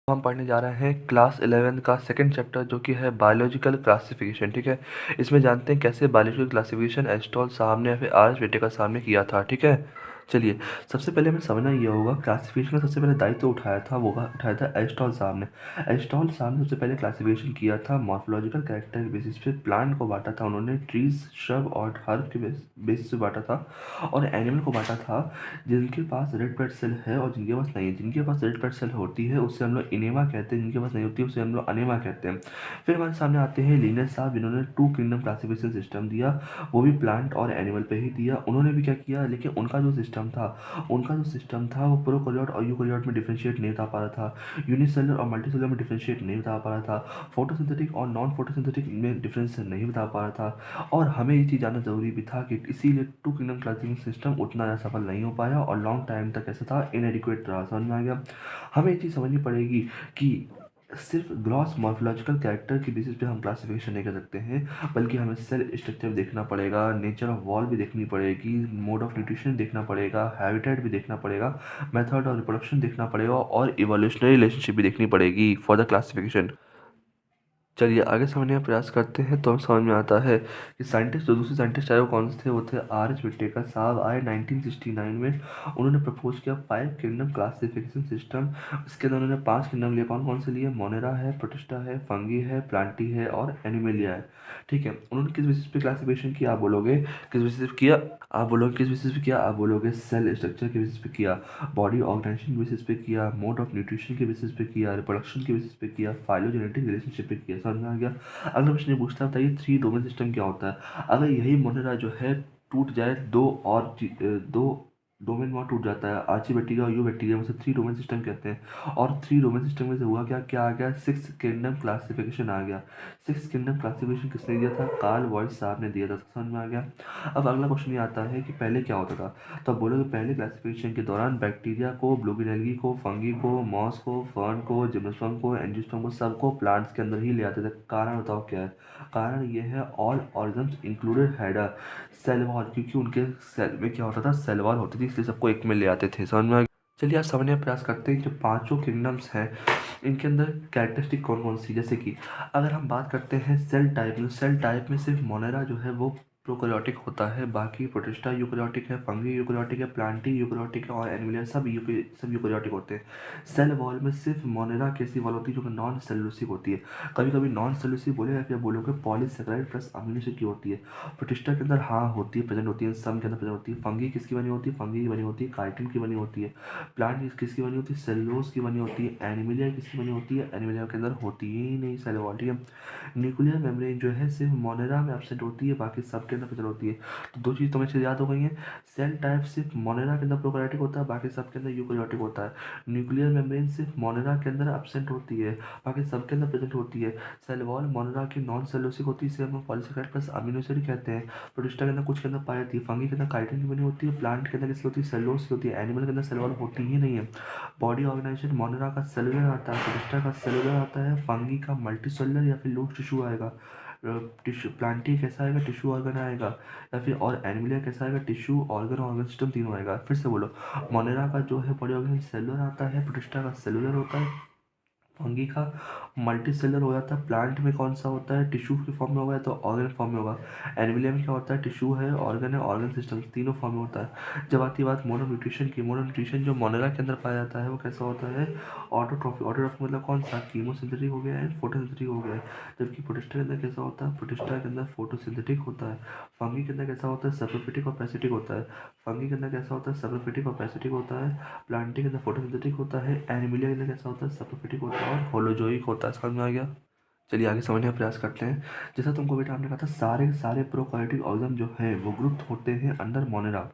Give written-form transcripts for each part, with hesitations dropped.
हम पढ़ने जा रहे हैं क्लास 11 का सेकंड चैप्टर जो कि है बायोलॉजिकल क्लासिफिकेशन। ठीक है, इसमें जानते हैं कैसे बायोलॉजिकल क्लासिफिकेशन एरिस्टॉटल साहब ने या फिर आर एच व्हिटेकर साहब ने किया था। ठीक है, चलिए सबसे पहले हमें समझना ये होगा क्लासिफिकेशन का सबसे पहले दायित्व उठाया था उठाया था एरिस्टॉटल साहब ने। एरिस्टॉटल साहब ने सबसे पहले क्लासिफिकेशन किया था मॉर्फोलॉजिकल कैरेक्टर के बेसिस पे। प्लांट को बांटा था उन्होंने ट्रीज, श्रब और हर्ब के बेसिस पे बांटा था। और एनिमल को बांटा था जिनके पास रेड ब्लड सेल है और जिनके पास नहीं है। जिनके पास रेड ब्लड सेल होती है उससे हम लोग इनेमा कहते हैं, जिनके पास नहीं होती है उसे हम लोग अनेमा कहते हैं। फिर हमारे सामने आते हैं लीनियर साहब, जिन्होंने टू किंगडम क्लासिफिकेशन सिस्टम दिया, वो भी प्लांट और एनिमल पे ही दिया। उन्होंने भी क्या किया, लेकिन उनका जो सिस्टम था वो प्रोकैरियोट और यूकैरियोट में डिफरेंशिएट नहीं बता पा रहा था, यूनिसेलुलर और मल्टीसेलुलर में डिफरेंशिएट नहीं बता पा रहा था, फोटोसिंथेटिक और नॉन फोटोसिंथेटिक में डिफरेंस नहीं बता पा रहा था। और हमें ये चीज़ जानना ज़रूरी भी था कि इसीलिए टू किंगडम क्लासिफिकेशन सिस्टम उतना ज़्यादा सफल नहीं हो पाया और लॉन्ग टाइम तक ऐसा था, इनएडिक्वेट रहा। समझ में आ गया। हमें ये चीज़ समझनी पड़ेगी कि सिर्फ ग्रॉस मॉर्फोलॉजिकल कैरेक्टर के बेसिस पे हम क्लासिफिकेशन नहीं कर सकते हैं, बल्कि हमें सेल स्ट्रक्चर देखना पड़ेगा, नेचर ऑफ वॉल भी देखनी पड़ेगी, मोड ऑफ न्यूट्रिशन देखना पड़ेगा, हैबिटेट भी देखना पड़ेगा, मेथड ऑफ रिप्रोडक्शन देखना पड़ेगा और इवोल्यूशनरी रिलेशनशिप भी देखनी पड़ेगी फॉर द क्लासिफिकेशन। चलिए आगे समझने का प्रयास करते हैं तो हम समझ में आता है कि साइंटिस्ट, जो दूसरे साइंटिस्ट आए वो कौन से थे, वो थे आर एच व्हिटेकर साहब। आए 1969 में। उन्होंने प्रपोज किया 5 किंगडम क्लासिफिकेशन सिस्टम। इसके अंदर उन्होंने 5 किंगडम लिए। कौन कौन से लिए? मोनेरा है, प्रोटिस्टा है, फंगी है, प्लांटी है और एनिमेलिया है। ठीक है, उन्होंने किस बेसिस पे क्लासिफिकेशन किया आप बोलोगे? किस बेसिस पे किया आप बोलोगे? किस बेसिस पे किया आप बोलोगे? सेल स्ट्रक्चर के बेसिस पे किया, बॉडी ऑर्गेनाइजेशन के बेसिस पे किया, मोड ऑफ न्यूट्रिशन के बेसिस पे किया, रिप्रोडक्शन के बेसिस पे किया, फाइलोजेनेटिक रिलेशनशिप पे किया। समझ में आ गया। अगला प्रश्न ये पूछता है, बताइए थ्री डोमेन सिस्टम क्या होता है? अगर यही मोनेरा जो है टूट जाए, दो डोमेन वहाँ टूट जाता है, आर्ची बैक्टीरिया और यू बैक्टीरिया में से थ्री डोमेन सिस्टम कहते हैं। और थ्री डोमेन सिस्टम में से हुआ क्या क्या आ गया? सिक्स किंगडम क्लासिफिकेशन आ गया। सिक्स किंगडम क्लासिफिकेशन किसने दिया था? कार्ल वॉइस साहब ने दिया था। समझ में आ गया। अब अगला क्वेश्चन ये आता है कि पहले क्या होता था। तो अब बोलोगे पहले क्लासिफिकेशन के दौरान बैक्टीरिया को, ब्लूगिनेल्गी को, फंगी को, मॉस को, फर्न को, जिम्नोस्पर्म को, एंजियोस्पर्म को, सबको प्लांट्स के अंदर ही ले आते थे। कारण बताओ क्या है? कारण ये है all organs included had a cell wall, क्योंकि उनके सेल में क्या होता था? सेल वॉल होती थी, इसलिए सबको एक में ले आते थे। समझ में आ गया? चलिए आज समझने का प्रयास करते हैं कि जो पांचों किंगडम्स हैं इनके अंदर कैरेक्टरिस्टिक कौन कौन सी। जैसे कि अगर हम बात करते हैं सेल टाइप में, सेल टाइप में सिर्फ मोनेरा जो है वो प्रोकैरियोटिक होता है, बाकी प्रोटिस्टा यूकैरियोटिक है, फंगी यूकैरियोटिक है, प्लांटी यूकैरियोटिक है और एनिमलिया सब यूकैरियोटिक होते हैं। सेल वॉल में सिर्फ मोनेरा की ऐसी वॉल होती है जो कि नॉन सेलुलोसिक होती है। कभी कभी नॉन सेलुलोसिक बोले या फिर बोलोगे पॉलीसेकेराइड प्लस अमीनो एसिड की होती है। प्रोटिस्टा के अंदर हाँ होती है, प्रेजेंट होती है, सम के अंदर प्रेजेंट होती है। फंगी किसकी बनी होती है? फंगी की बनी होती है, काइटिन की बनी होती है। प्लांट किसकी बनी होती है? सेलुलोज की बनी होती है। एनिमलिया किसकी बनी होती है? एनिमलिया के अंदर होती ही नहीं सेल वॉल। ठीक है, न्यूक्लियर मेम्ब्रेन जो है सिर्फ मोनेरा में एब्सेंट होती है, बाकी सब के अंदर प्रेजेंट होती है। तो दो चीज़ तुम्हें अच्छे से याद हो गई हैं। सेल टाइप सिर्फ मोनेरा के अंदर प्रोकैरियोटिक होता है, बाकी सब के अंदर यूकैरियोटिक होता है। न्यूक्लियर मेम्ब्रेन सिर्फ मोनेरा के अंदर एब्सेंट होती है, बाकी सब के अंदर प्रेजेंट होती है। सेल वॉल मोनेरा की नॉन सेलुलोसिक होती है, इसे हम पॉलीसेकेराइड प्लस अमीनो एसिड कहते हैं। प्रोटिस्टा के अंदर कुछ के अंदर पाई जाती है, फंगी के अंदर काइटिन की बनी होती है, प्लांट के अंदर किसकी होती है? सेलुलोज की होती है, एनिमल के अंदर सेल वॉल होती ही नहीं है। बॉडी ऑर्गेनाइजेशन मोनेरा का सेलुलर आता है, प्रोटिस्टा का सेलुलर आता है, फंगी का मल्टी सेलुलर या फिर लूज टिश्यू आएगा। टिश्यू प्लांटी कैसा आएगा? टिश्यू ऑर्गन आएगा। या फिर और एनिमलिया कैसा आएगा? टिश्यू ऑर्गन ऑर्गन सिस्टम तीनों आएगा। फिर से बोलो, मोनेरा का जो है बॉडी ऑर्गन सेलुलर आता है, प्रोटिस्टा का सेलुलर होता है, फंगी का मल्टी सेलर हो जाता है, प्लांट में कौन सा होता है? टिश्यू के फॉर्म में होगा तो ऑर्गन फॉर्म में होगा। एनिमलिया में क्या होता है? टिश्यू है, ऑर्गन है, ऑर्गन सिस्टम तीनों फॉर्म में होता है। जब आती है बात मोनो न्यूट्रिशन की, मोनो न्यूट्रिशन जो मोनेरा के अंदर पाया जाता है वो कैसा होता है? ऑटोट्रॉफी। ऑटोट्रॉफी मतलब कौन सा? कीमोसिंथेटिक हो गया है, फोटोसिंथेटिक हो गया है। जबकि प्रोटिस्टा के अंदर कैसा होता है? प्रोटिस्टा के अंदर फोटोसिंथेटिक होता है। फंगी के अंदर कैसा होता है? सप्रोफिटिक और पैसिटिक होता है। फंगी के अंदर कैसा होता है? सप्रोफिटिक और पैसिटिक होता है। प्लांटी के अंदर फोटोसिंथेटिक होता है। एनिमलिया के अंदर कैसा होता है? सप्रोफिटिक होता है और होलोजोइक होता है। समझ में आ गया। चलिए आगे समझने का प्रयास करते हैं। जैसा तुमको बेटा हमने कहा था, सारे के सारे प्रोकैरियोटिक ऑर्गन जो है वो ग्रुप्ड होते हैं अंडर मोनेरा।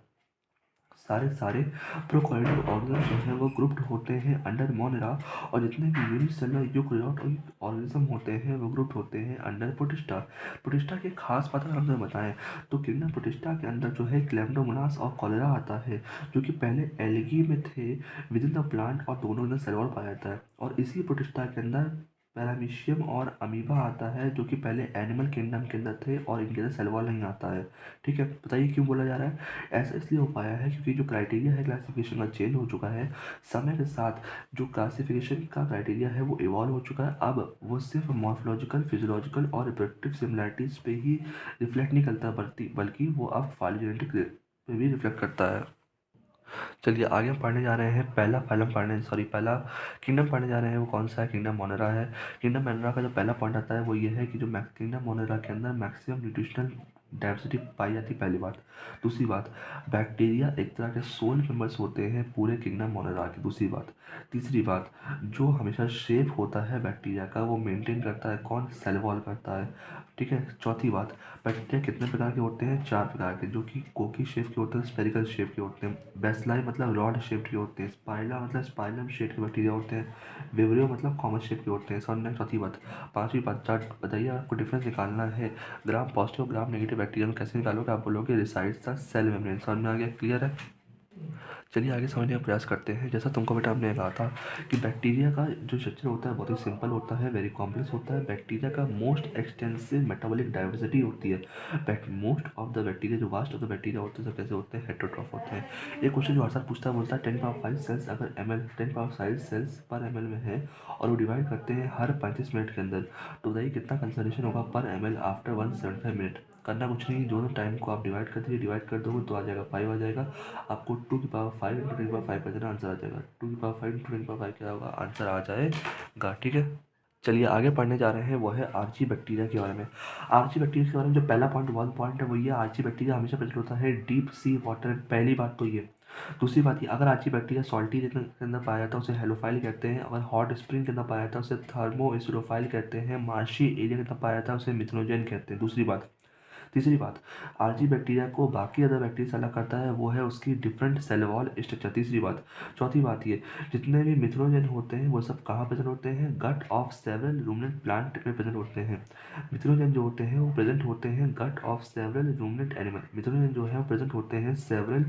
सारे सारे प्रोकैरियोटिक ऑर्गन जो हैं वो ग्रुप्ड होते हैं अंडर मोनेरा। और जितने भी यूनिसेलुलर यूकैरियोटिक ऑर्गेनिज्म होते हैं वो ग्रुप्ड होते हैं अंडर प्रोटिस्टा। प्रोटिस्टा के खास बात अगर हम तुम्हें बताएं तो किंगडम प्रोटिस्टा के अंदर जो है क्लैम्डोमोनास और कॉलेरा आता है, जो कि पहले एल्गी में थे विद इन द प्लांट और दोनों के अंदर सेल वॉल पाया जाता है। और इसी प्रोटिस्टा के अंदर पैरामीशियम और अमीबा आता है, जो कि पहले एनिमल किंगडम के अंदर थे और इनके अंदर सेल वॉल नहीं आता है। ठीक है, बताइए क्यों बोला जा रहा है? ऐसा इसलिए हो पाया है क्योंकि जो क्राइटेरिया है क्लासिफिकेशन का चेंज हो चुका है। समय के साथ जो क्लासिफिकेशन का क्राइटेरिया है वो इवॉल्व हो चुका है। अब वो सिर्फ मॉर्फोलॉजिकल, फिजियोलॉजिकल और रिप्रोडक्टिव सिमिलैरिटीज़ पे ही रिफ्लेक्ट नहीं करता, बल्कि वो अब फाइलोजेनेटिक पे भी रिफ्लेक्ट करता है। चलिए आगे हम पढ़ने जा रहे हैं, पहला किंगडम पढ़ने जा रहे हैं। वो कौन सा है? किंगडम मोनेरा है। किंगडम मोनेरा का जो पहला पॉइंट आता है वो ये है कि जो किंगडम मोनेरा के अंदर मैक्सिमम न्यूट्रिशनल डाइवर्सिटी पाई जाती है, पहली बात। दूसरी बात, बैक्टीरिया एक तरह के सोल मेंबर्स होते हैं पूरे किंगडम मोनेरा की। दूसरी बात, तीसरी बात, जो हमेशा शेप होता है बैक्टीरिया का वो मेंटेन करता है कौन? सेल वॉल करता है। ठीक है, चौथी बात, बैक्टीरिया कितने प्रकार के होते हैं? 4 प्रकार के, जो कि कोकी शेप के होते हैं, स्पेरिकल शेप के होते हैं, बेसलाई मतलब रॉड शेप के होते हैं, स्पाइला मतलब स्पाइलम शेप के बैक्टीरिया होते हैं, विब्रियो मतलब कॉमन शेप के होते हैं। समझ में? चौथी बात। पांचवी बात, चार्ट बताइए, आपको डिफरेंस निकालना है gram positive gram negative bacteria में। कैसे निकालोगे? आप बोलोगे रिसाइड्स द सेल मेम्ब्रेन। समझ में आ गया? क्लियर है? चलिए आगे समझने का प्रयास करते हैं। जैसा तुमको बेटा हमने कहा था कि बैक्टीरिया का जो स्ट्रक्चर होता है बहुत ही सिंपल होता है, वेरी कॉम्प्लेक्स होता है। बैक्टीरिया का मोस्ट एक्सटेंसिव मेटाबॉलिक डाइवर्सिटी होती है। मोस्ट ऑफ द बैक्टीरिया, जो वास्ट ऑफ द बैक्टीरिया होते हैं, सब कैसे होते हैं? हेटेरोट्रॉफ होते हैं। एक क्वेश्चन जो हर साल पूछता है, बोलता है 10 पावर 5 सेल्स अगर ml 10 पावर 5 सेल्स पर ml में है और वो डिवाइड करते हैं हर 35 मिनट के अंदर, तो बताइए कितना कंसंट्रेशन होगा पर ml आफ्टर 175 मिनट। करना कुछ नहीं, दोनों टाइम को आप डिवाइड कर दीजिए, डिवाइड कर दोगे तो आ जाएगा 5 आ जाएगा। आपको 2 की पावर 5 इंटू 10 की पावर 5 कर देना, आंसर आ जाएगा। 2 की पावर 5 इंटू 10 की पावर 5 क्या होगा? आंसर आ जाएगा। ठीक है, चलिए आगे पढ़ने जा रहे हैं, वो है आर्ची बैक्टीरिया के बारे में। आर्ची बैक्टीरिया के बारे में जो पहला पॉइंट वन पॉइंट है वो ये, आर्ची बैक्टीरिया हमेशा प्रेजेंट होता है डीप सी वाटर में। पहली बात तो ये। दूसरी बात ये, अगर आर्ची बैक्टीरिया सॉल्टी रीजन के अंदर पाया जाता है उसे हेलोफाइल कहते हैं। अगर हॉट स्प्रिंग के अंदर पाया जाता है उसे थर्मोएसिडोफाइल कहते हैं। मार्शी एरिया के अंदर पाया जाता है उसे मिथनोजेन कहते हैं। दूसरी बात। तीसरी बात, आर्ची बैक्टीरिया को बाकी अदर बैक्टीरिया से अलग करता है वो है उसकी डिफरेंट सेल वॉल स्ट्रक्चर। तीसरी बात। चौथी बात ये, जितने भी मिथनोजन होते हैं वो सब कहाँ प्रेजेंट होते हैं? Gut of several ruminant plant में प्रेजेंट होते हैं। मिथनोजन जो होते हैं वो प्रेजेंट होते हैं gut of several ruminant animal. Methanogen जो है वो प्रेजेंट होते हैं सेवरल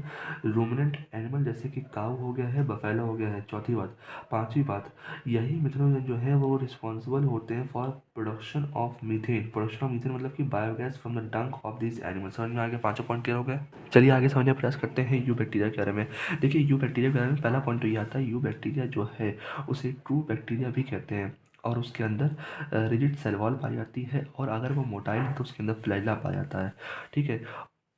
रूमिनेंट एनिमल, जैसे कि काऊ हो गया है, बफेलो हो गया है। चौथी बात। पांचवी बात, यही मिथनोजन जो है वो रिस्पॉन्सिबल होते हैं for production of methane. Production of methane मतलब कि बायोगैस फ्रॉम द डंक ऑफ दिस एनिमल। समझ में आ गया? पांचों पॉइंट क्लियर हो गए। चलिए आगे समझने का प्रयास करते हैं यू बैक्टीरिया के बारे में। देखिए यू बैक्टीरिया के बारे में पहला पॉइंट तो ये आता है, यू बैक्टीरिया जो है उसे ट्रू बैक्टीरिया भी कहते हैं और उसके अंदर रिजिड सेल वॉल पाई जाती है और अगर वो मोटाइल है तो उसके अंदर फ्लैजिला पाया जाता है। ठीक है,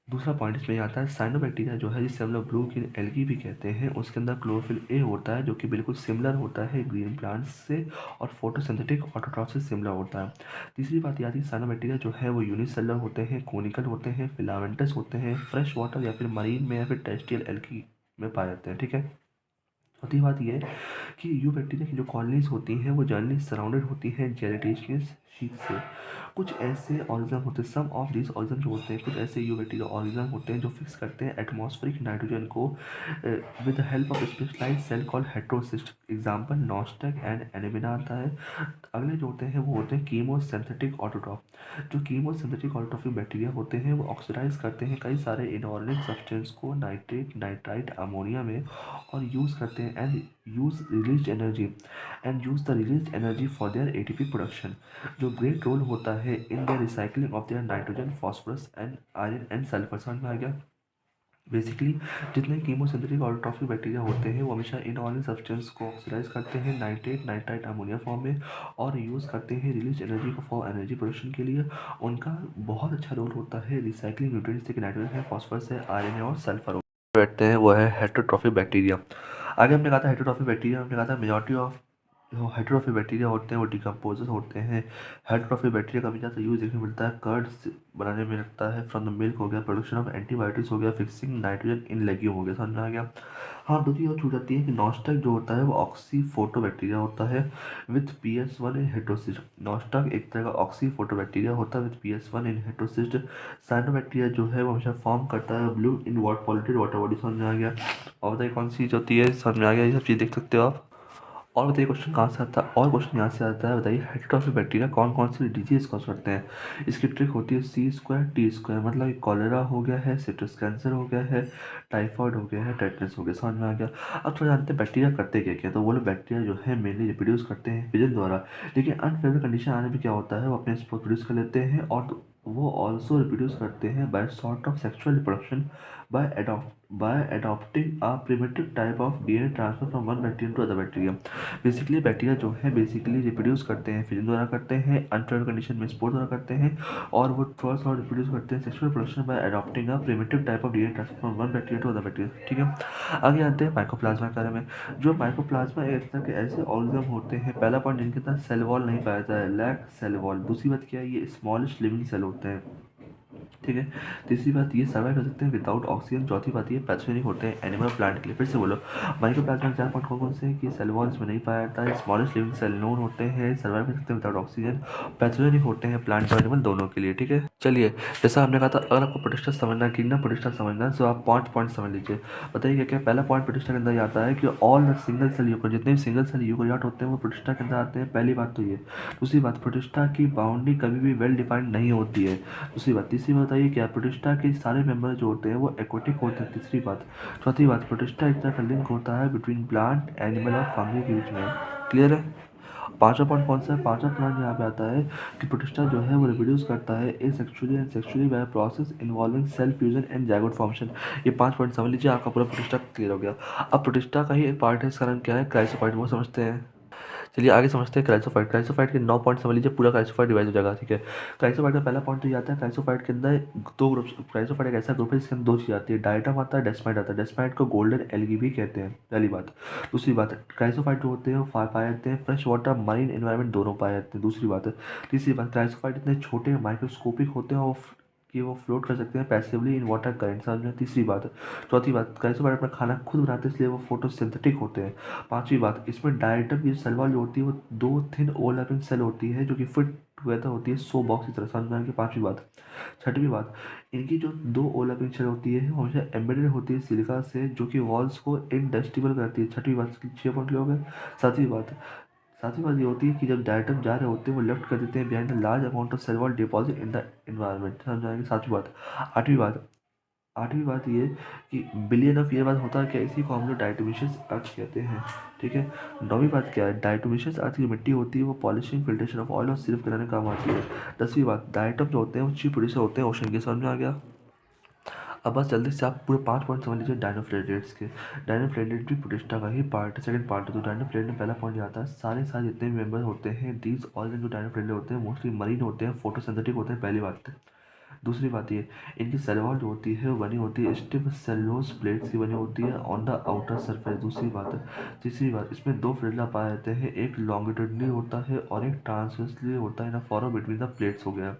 दूसरा पॉइंट इसमें आता है साइनोबैक्टीरिया जो है जिसे हम लोग ब्लू ग्रीन एल्गी भी कहते हैं, उसके अंदर क्लोरोफिल ए होता है जो कि बिल्कुल सिमिलर होता है ग्रीन प्लांट्स से और फोटोसिंथेटिक ऑटोट्रॉफ से सिमिलर होता है। तीसरी बात ये आती है, साइनोबैक्टीरिया जो है वो यूनिसेलुलर होते हैं, कोनिकल होते हैं, फिलामेंटस होते हैं, फ्रेश वाटर या फिर मरीन में या फिर टेरेस्ट्रियल एल्गी में पाए जाते हैं। ठीक है, चौथी बात यह है कि यू बैक्टीरिया की जो कॉलोनीज होती हैं वो जनरली सराउंडेड होती हैं जेलेटिशियस शीट से। कुछ ऐसे ऑर्गेनिज्म होते हैं, सम ऑफ दिस ऑर्गेनिज्म जो होते हैं, कुछ ऐसे यू बैक्टीरिया ऑर्गेनिज्म होते हैं जो फिक्स करते हैं एटमॉस्फेरिक नाइट्रोजन को with the help of specialised cell called heterocyst. Example Nostoc and एनेमिना आता है। अगले जो होते हैं वो होते हैं कीमोसिंथेटिक ऑटोट्रॉफ। जो कीमोसिंथेटिक ऑटोट्रॉफिक बैक्टीरिया होते हैं वो ऑक्सीडाइज करते हैं कई सारे इनऑर्गेनिक सब्सटेंस को नाइट्रेट, नाइट्राइट, अमोनिया में और यूज़ करते हैं and use the release energy for their ATP production. जो ग्रेट रोल होता है in the recycling of their nitrogen, phosphorus and iron and sulphur. समझ में आ गया? बेसिकली जितने कीमोसिंथेटिक और ट्रॉफिक बैक्टीरिया होते हैं वो हमेशा इनऑर्गेनिक सब्सटेंस को ऑक्सीडाइज करते हैं नाइट्रेट, नाइट्राइट, अमोनिया फॉर्म में और यूज़ करते हैं रिलीज एनर्जी को फॉर एनर्जी प्रोडक्शन के लिए। उनका बहुत अच्छा रोल होता है रिसाइकलिंग न्यूट्रिएंट्स, जैसे कि नाइट्रोजन है, फॉस्फोरस है, आयरन है और सल्फर बैठते हैं, वो है हेटेरोट्रॉफिक बैक्टीरिया। आगे हमने कहा था हेटेरोट्रॉफिक बैक्टीरिया, हमने कहा था मेजॉरिटी ऑफ जो हेटेरोट्रॉफिक बैक्टीरिया होते हैं वो डिकम्पोजर होते हैं। हेटेरोट्रॉफिक बैक्टीरिया का भी ज़्यादा यूज देखने को मिलता है कर्ड्स बनाने में लगता है, फ्रॉम द मिल्क हो गया, प्रोडक्शन ऑफ एंटीबायोटिक्स हो गया, फिक्सिंग नाइट्रोजन इन लेग्यूम हो गया। समझ में आ गया? हाँ, दो चीज़ और छूट जाती है कि नॉस्टैक जो होता है वो ऑक्सी फोटो बैक्टीरिया होता है विथ PS1 इन हेटेरोसिस्ट। नॉस्टैक एक तरह का ऑक्सी फोटो बैक्टीरिया होता है with PS1 in heterocyst. Cyanobacteria जो है वो हमेशा फॉर्म करता है blue in water polluted water body. समझ में आ गया? और बताइए कौन सी चीज़ होती है? समझ में आ गया? ये सब चीज़ देख सकते हो आप। और बताइए क्वेश्चन कहाँ से आता है, और क्वेश्चन यहाँ से आता है, बताइए हेटेरोट्रॉफिक बैक्टीरिया कौन कौन सी डिजीज कॉज करते हैं। इसकी ट्रिक होती है सी स्क्वायर टी स्क्वायर, मतलब कि कॉलेरा हो गया है, सिट्रस कैंसर हो गया है, टाइफॉइड हो गया है, टेटनस हो गया। समझ में आ गया। अब थोड़ा जानते हैं बैक्टीरिया करते क्या क्या। तो वो लोग बैक्टीरिया जो है मेनली रिप्रोड्यूस करते हैं पिजन द्वारा, लेकिन अनफेवरेबल कंडीशन आने पर क्या होता है वो अपने स्पोर प्रोड्यूस कर लेते हैं, और वो ऑल्सो रिप्रोड्यूस करते हैं by sort of sexual reproduction by adopting a primitive type of DNA transfer from one bacterium to other bacterium। Basically bacteria जो है बेसिकली रिप्रोड्यूस करते हैं फिजन द्वारा करते हैं, अनफेवरेबल कंडीशन में स्पोर द्वारा करते हैं, और वो थोड़ा सा रिप्रोड्यूस करते हैं sexual reproduction by adopting a primitive type of DNA transfer from one bacteria to other bacteria. ठीक है, आगे आते हैं माइकोप्लाज्मा के बारे में। जो माइकोप्लाज्मा एक तरह के ऐसे ऑर्गेनिज्म होते हैं, पहला पॉइंट जिनके अंदर सेल वॉल नहीं पाया जाता है, लैक सेल वॉल। दूसरी बात क्या है, ये स्मॉलेस्ट लिविंग सेल होते हैं। ठीक है, तीसरी बात ये सर्वाइव कर सकते हैं विदाउट ऑक्सीजन। चौथी बात ये पैथोजेनिक होते हैं एनिमल प्लांट के लिए। फिर से बोलो, माइक्रोप्लाज्मा के 4 पॉइंट कौन कौन से हैं कि सेल वॉल इसमें नहीं पाया जाता है, स्मॉलेस्ट लिविंग सेल नोन होते हैं, सर्वाइव कर सकते हैं विदाउट ऑक्सीजन, पैथोजेनिक होते हैं प्लांट और एनिमल दोनों के लिए। ठीक है, चलिए जैसा हमने कहा था, अगर आपको प्रतिष्ठा समझना है, किंगडम प्रतिष्ठा समझना है, तो आप 5 पॉइंट समझ लीजिए। बताइए क्या क्या। पहला पॉइंट प्रतिष्ठा के अंदर आता है कि ऑल द सिंगल सेल यूकर, जितने भी सिंगल सेल यूकैरियोट होते हैं वो प्रतिष्ठा के अंदर आते हैं। पहली बात तो ये। दूसरी बात, प्रतिष्ठा की बाउंड्री कभी भी वेल डिफाइंड नहीं होती है। दूसरी बात, तीसरी बात बताइए क्या, प्रतिष्ठा के सारे मेंबर जो होते हैं वो एक्वेटिक होते हैं। तीसरी बात, चौथी बात, प्रतिष्ठा एक तरह का लिंक होता है बिटवीन प्लांट एनिमल और फंगी के बीच में। क्लियर है। पांचवा पॉइंट कौन सा है, पांचवा पॉइंट यहाँ पे आता है कि प्रतिष्ठा जो है वो रिप्रोड्यूस करता है asexually and sexually by process involving cell fusion and zygote formation. ये 5 पॉइंट समझ लीजिए, आपका पूरा प्रतिष्ठा क्लियर हो गया। अब प्रतिष्ठा का ही एक पार्ट है, इसका नाम क्या है, क्राइसोफाइट, वो समझते हैं। चलिए आगे समझते हैं क्राइसोफाइट। क्राइसोफाइट के 9 पॉइंट समझ लीजिए, पूरा क्राइसोफाइट डिवाइड हो जाएगा। ठीक है, क्राइसोफाइट का पहला पॉइंट तो ये आता है, क्राइसोफाइट के अंदर दो ग्रुप्स। क्राइसोफाइट एक ऐसा ग्रुप है जिसके अंदर दो चीज़ आती है, डायटम आता है, डेस्माइट आता है। डेस्माइट को गोल्डन एल्गी भी कहते हैं, पहली बात। दूसरी बात, क्राइसोफाइट जो होते हैं वो पाए जाते हैं फ्रेश वाटर मरीन एनवायरमेंट दोनों पाए जाते हैं। दूसरी बात, तीसरी बात, क्राइसोफाइट इतने छोटे माइक्रोस्कोपिक होते हैं और कि वो फ्लोट कर सकते हैं पैसिवली इन वाटर करंट। समझ में। तीसरी बात, चौथी बात, क्राइसोफाइट अपना खाना खुद बनाते हैं इसलिए वो फोटोसिंथेटिक होते हैं। पांचवी बात, इसमें डायटम की सेल वॉल जो होती है वो दो थिन ओवरलैपिंग सेल होती है जो कि फिट टुगेदर होती है सो बॉक्स की तरह। समझ में आ गया। पांचवी बात। छठवीं बात, इनकी जो दो ओवरलैपिंग सेल होती है वो हमेशा एम्बेडेड होती है सिलिका से, जो कि वॉल्स को इनडस्टिबल करती है। छठवीं बात, 6 पॉइंट हो गए। सातवीं बात, सातवीं बात ये होती है कि जब डायटम जा रहे होते हैं वो लेफ्ट कर देते हैं behind the large amount of cell wall deposit in the environment. समझ आएगी। सातवीं बात। आठवीं बात, आठवीं बात ये कि बिलियन ऑफ ईयर बाद होता है क्या, इसी को हम लोग डायटोमिशियस अर्थ कहते हैं। ठीक है। नौवीं बात क्या है, डायटोमिशियस अर्थ की मिट्टी होती है वो पॉलिशिंग फिल्ट्रेशन ऑफ ऑयल और सिर्फ बनाने काम आती है। 10वीं बात, डायटम जो होते हैं वो चीफ प्रोड्यूसर होते हैं ओशन के। समझ में आ गया। अब बस जल्दी से आप पूरे 5 पॉइंट समझ लीजिए डायनोफ्लेगेट्स के। डायनोफ्लेगेट भी प्रोटिस्टा का ही पार्ट है, सेकंड पार्ट है। तो डायनोफ्लेगेट में पहला पॉइंट ये आता है, सारे सारे जितने भी मेंबर होते हैं दीज ऑर्गन जो डायनोफ्लेगेट होते हैं मोस्टली मरीन होते हैं, फोटोसिंथेटिक होते हैं, पहली बात है। दूसरी बात ये, इनकी सेल वॉल जो होती है वो बनी होती है स्टिफ सेलुलोज प्लेट्स की बनी होती है ऑन द आउटर सरफेस। दूसरी बात है। तीसरी बात, इसमें दो फ्रिल्ला पाए जाते हैं, एक लॉन्गिट्यूडनली होता है और एक ट्रांसवर्सली होता है ना, फॉरो बिटवीन द प्लेट्स हो गया।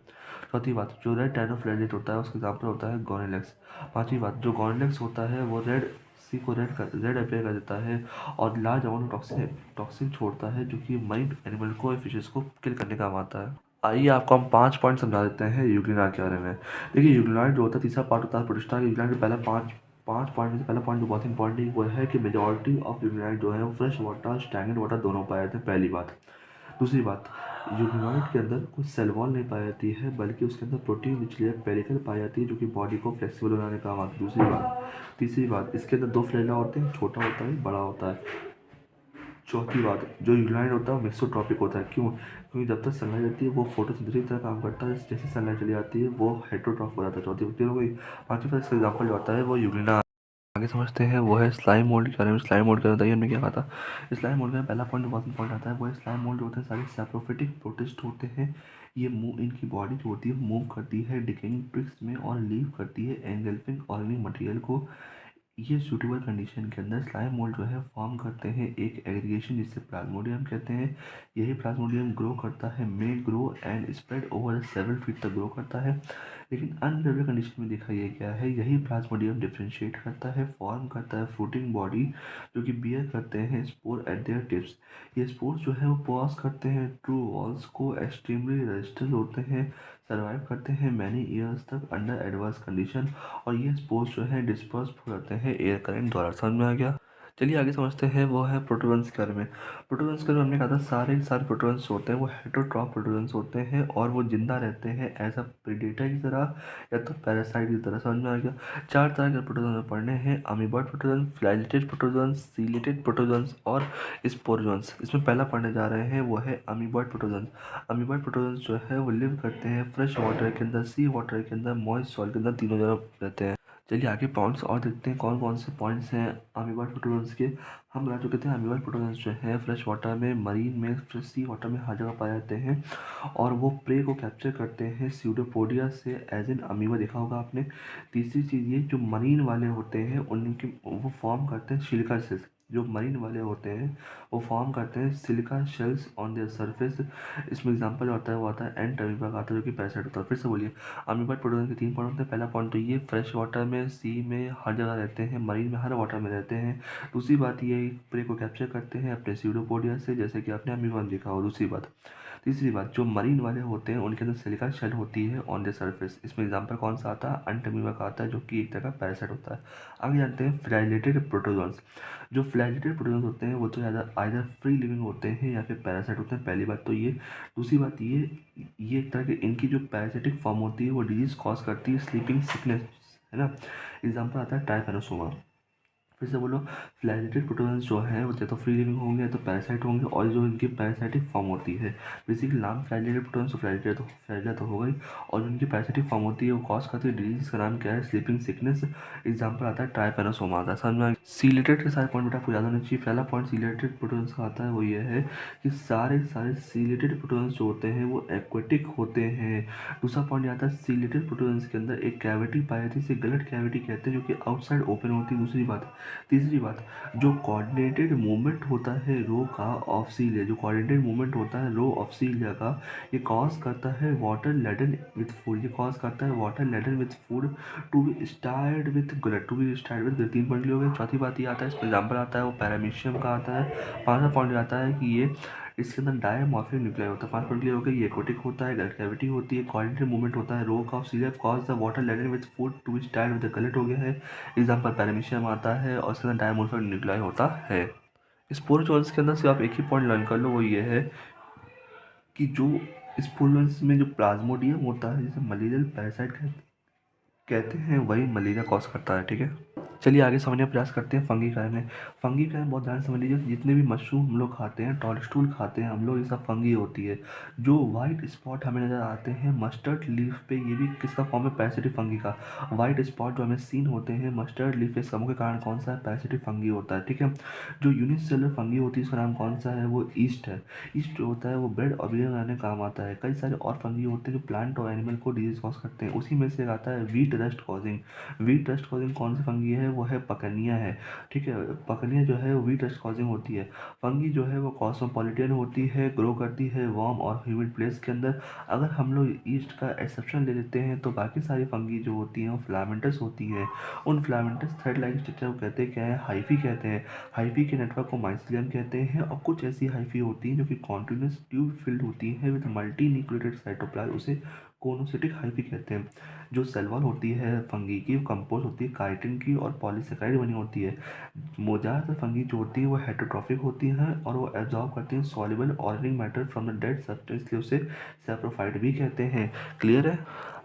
चौथी बात, जो रेड डायनोफ्लेगेट होता है उसका एग्जाम्पल होता है गोनेलेक्स। पांचवी बात, जो गोनेलेक्स होता है वो रेड सी को रेड अपेयर कर देता है और लार्ज अमाउंट टॉक्सिन टॉक्सिन छोड़ता है जो कि माइंड एनिमल को फिशेस को किल करने का काम आता है। आइए आपको हम 5 पॉइंट समझा देते हैं यूग्लिनाइड के बारे में। देखिए यूग्लिनाइड जो होता है तीसरा पार्ट होता है प्रतिष्ठा के। यूग्लिनाइड के पहला पाँच पाँच पॉइंट में से पहला पॉइंट जो बहुत इंपॉर्टेंट है वो है कि मेजॉरिटी ऑफ यूग्लिनाइड जो है वो फ्रेश वाटर स्टैग्नेंट वाटर दोनों पाए जाते हैं, पहली बात। दूसरी बात, यूग्लिनाइड के अंदर कोई सेल वॉल नहीं पाई जाती है बल्कि उसके अंदर प्रोटीन रिच लेयर पेरिकल पाई जाती है जो कि बॉडी को फ्लेक्सिबल बनाने का काम आती है। दूसरी बात। तीसरी बात, इसके अंदर दो फ्लेला होते हैं, छोटा होता है बड़ा होता है। चौथी बात, जो यूग्लिनाइड होता है वो मिक्सोट्रॉपिक होता है। क्यों? क्योंकि जब तक सनलाइट रहती है वो फोटोसिंथेसिस की तरह काम करता है, जैसे सनलाइट चली जाती है वो हेटरोट्रॉफ हो जाता है। चौथी बात हो गई। पांचवी बात, इसका एग्जाम्पल जो आता है वो यूग्लिना। आगे समझते हैं वो है स्लाइम मोल्ड के बारे में। स्लाइम मोल्ड का बताइए हमने क्या कहा था। स्लाइम मोल्ड में पहला पॉइंट बहुत इंपॉर्टेंट आता है, वो है स्लाइम मोल्ड जो होते हैं सारे सैप्रोफिटिक प्रोटिस्ट होते हैं। ये मूव, इनकी बॉडी जो होती है मूव करती है डिकेइंग ट्विक्स में और लीव करती है एंगल्फिंग ऑर्गेनिक मटेरियल को। ये सूटेबल कंडीशन के अंदर स्लाइम मोल्ड जो है फॉर्म करते हैं एक एग्रीगेशन जिसे प्लाज्मोडियम कहते हैं। यही प्लाज्मोडियम ग्रो करता है, may grow and spread over several feet तक ग्रो करता है। लेकिन अनफेवरेबल कंडीशन में देखा ये गया है यही प्लाज्मोडियम डिफ्रेंशिएट करता है, फॉर्म करता है फ्रूटिंग बॉडी जो कि बियर करते हैं स्पोर एट देयर टिप्स। ये स्पोर्स जो है वो पॉज करते हैं ट्रू वॉल्स को, एक्सट्रीमली रेजिस्टेंट होते हैं, सर्वाइव करते हैं मैनी ईयर्स तक अंडर एडवर्स कंडीशन, और ये स्पोर्स जो है डिस्पर्स हो जाते हैं एयर करंट द्वारा। समझ में आ गया। चलिए आगे समझते हैं, वो है प्रोटोजोन्स के बारे में। प्रोटोजोन्स के बारे में हमने कहा था सारे के सारे प्रोटोजोन्स होते हैं वो हेटरोट्रॉफ प्रोटोजोन्स होते हैं और वो जिंदा रहते हैं एज अ प्रेडेटर की तरह या तो पैरासाइट की तरह। समझ में आ गया। 4 तरह के प्रोटोजोन पढ़ने हैं, amoeboid protozoan, flagellated protozoans, ciliated protozoans और स्पोरोजोन्स। इसमें पहला पढ़ने जा रहे हैं वो है अमीबॉइड प्रोटोजोन्स। अमीबॉइड प्रोटोजोन्स जो है वो लिव करते हैं फ्रेश वाटर के अंदर, सी वाटर के अंदर, मॉइस्ट सॉइल के अंदर, तीनों जगह रहते हैं। चलिए आगे पॉइंट्स और देखते हैं कौन कौन से पॉइंट्स हैं अमीबॉइड प्रोटोजोन्स के। हम बता चुके थे अमीबॉइड प्रोटोजोन्स जो है फ्रेश वाटर में, मरीन में, फ्रेश सी वाटर में हर जगह पाए जाते हैं और वो प्रे को कैप्चर करते हैं स्यूडोपोडिया से एज एन अमीबा, देखा होगा आपने। तीसरी चीज़ ये जो मरीन वाले होते हैं उनके वो फॉर्म करते हैं सिलिका सेल्स। जो मरीन वाले होते हैं वो फॉर्म करते हैं silica shells on their surface. इसमें एग्जांपल होता है वो आता है एंट अमीबा का आता है जो कि पैरासाइट होता है। फिर से बोलिए, अमीबॉइड प्रोटोजोन के 3 पॉइंट होते हैं। पहला पॉइंट तो ये फ्रेश वाटर में, सी में, हर जगह रहते हैं, मरीन में, हर वाटर में रहते हैं। दूसरी बात ये प्रे को कैप्चर करते हैं अपने स्यूडोपोडिया से, जैसे कि आपने अमीबा में देखा हो। दूसरी बात, तीसरी बात, जो मरीन वाले होते हैं उनके अंदर सिलिका शेल होती है ऑन द सरफेस। इसमें एग्जांपल कौन सा आता है, अंट अमीबा का आता है जो कि एक तरह का पैरासाइट होता है। आगे जानते हैं फ्लैजिलेटेड प्रोटोजोन्स। जो फ्लैजिलेटेड प्रोटोजोन्स होते हैं वो तो ज़्यादा आइदर फ्री लिविंग होते हैं या फिर पैरासाइट होते हैं, पहली बात तो ये। दूसरी बात ये एक तरह की इनकी जो पैरासिटिक फॉर्म होती है वो डिजीज कॉज करती है स्लीपिंग सिकनेस, है ना। एग्जांपल आता है ट्राइपैनोसोमा। फिर से बोलो, फ्लैजिलेटेड प्रोटोजोन्स जो है वो या तो फ्री लिविंग होंगे या तो पैरासाइट होंगे और जो इनकी पैरासाइटिक फॉर्म होती है, बेसिकली नाम फ्लैजिलेटेड प्रोटोजोन्स तो फ्लैजिला तो हो गई, और जो इनकी पैरासाइटिक फॉर्म होती है वो कॉज करती है डिजीज, का नाम क्या है, स्लीपिंग सिकनेस। एग्जाम्पल आता है ट्राइपैनोसोमा आता है। समझ में सीलेटेड के सारे पॉइंट बेटा आपको याद होना चाहिए। पहला पॉइंट सीलेटेड प्रोटोजोन्स का आता है वो ये है कि सारे सारे सीलेटेड प्रोटोजोन्स जो होते हैं वो एक्वेटिक होते हैं। दूसरा पॉइंट आता है सीलेटेड प्रोटोजोन्स के अंदर एक कैविटी पाई जाती है, इसे गलट कैविटी कहते हैं, जो कि आउटसाइड ओपन होती है। दूसरी बात, तीसरी बात, जो कोऑर्डिनेटेड मूवमेंट होता है रो का ऑफ सीलिया, जो कोऑर्डिनेटेड मूवमेंट होता है रो ऑफ सीलिया का, ये कॉज करता है वाटर लेडन विथ फूड, ये कॉज करता है water laden with food to be stored with gullet, to be stored with. 3 point हो गए। चौथी बात ये आता है, इस पर एग्जाम्पल आता है वो पैरामीशियम का आता है। पाँचवा पॉइंट आता है कि ये इसके अंदर डायमॉर्फिक न्यूक्लियर होता है। 5 पॉइंट क्लियर हो गया। ये एक्वेटिक होता है, गलत कैविटी होती है, कोऑर्डिनेटेड मूवमेंट होता है रो का of cilia, cause the water laden with food to be stored with गलत हो गया है। एग्जाम्पल पैरामीशियम आता है और इसके अंदर डायमॉर्फिक न्यूक्लियर होता है। स्पोरोजोन्स के अंदर से आप एक ही पॉइंट लर्न कर लो, वो ये है कि जो स्पोरोजोन्स में जो प्लाज्मोडियम होता है जिसे मलेरियल पैरासाइट कहते हैं वही मलेरिया कॉज करता है। ठीक है, चलिए आगे समझने का प्रयास करते हैं फंगी के बारे में। फंगी का बहुत ध्यान से समझ लीजिए, जितने भी मशरूम हम लोग खाते हैं, टॉडस्टूल खाते हैं हम लोग, ये सब फंगी होती है। जो वाइट स्पॉट हमें नज़र आते हैं मस्टर्ड लीफ पे, ये भी किसका फॉर्म है, पैरासिटिक फंगी का। वाइट स्पॉट जो हमें सीन होते हैं मस्टर्ड लीफ पे, समूह के कारण कौन सा है, पैरासिटिक फंगी होता है। ठीक है, जो यूनिसेलुलर फंगी होती है उसका नाम कौन सा है, वो ईस्ट है। ईस्ट जो होता है वो ब्रेड और बियर बनाने काम आता है। कई सारे और फंगी होते हैं जो प्लांट और एनिमल को डिजीज कॉज करते हैं, उसी में से एक आता है wheat rust causing. Wheat rust causing कौन सी फंगी है, वो है पकनिया है। ठीक है, पकनिया जो है वो वीट रस्ट कॉजिंग होती है। फंगी जो है वो कॉस्मोपॉलिटन होती है, ग्रो करती है वार्म और ह्यूमिड प्लेस के अंदर। अगर हम लोग ईस्ट का एक्सेप्शन ले लेते हैं तो बाकी सारी फंगी जो होती हैं वो फिलामेंटस होती हैं। उन फिलामेंटस थ्रेड लाइक स्ट्रक्चर को कहते हैं क्या है, हाइफी कहते हैं। हाइफी के नेटवर्क को माइसिलियम कहते हैं। और कुछ ऐसी हाइफी होती हैं जो कि कॉन्टिन्यूस ट्यूब फिल्ड होती हैं विद मल्टी न्यूक्लिएटेड साइटोप्लाज्म, उसे कोनोसिटिक हाइफी कहते हैं। जो सेल वॉल होती है फंगी की, वो कंपोज होती है काइटिन की और पॉलीसेकेराइड बनी होती है। ज़्यादातर फंगी जो होती है वो हेटरोट्रॉफिक होती हैं और वो एब्जॉर्ब करती हैं soluble organic matter from the dead substance, इसलिए उसे सैप्रोफाइट भी कहते हैं। क्लियर है,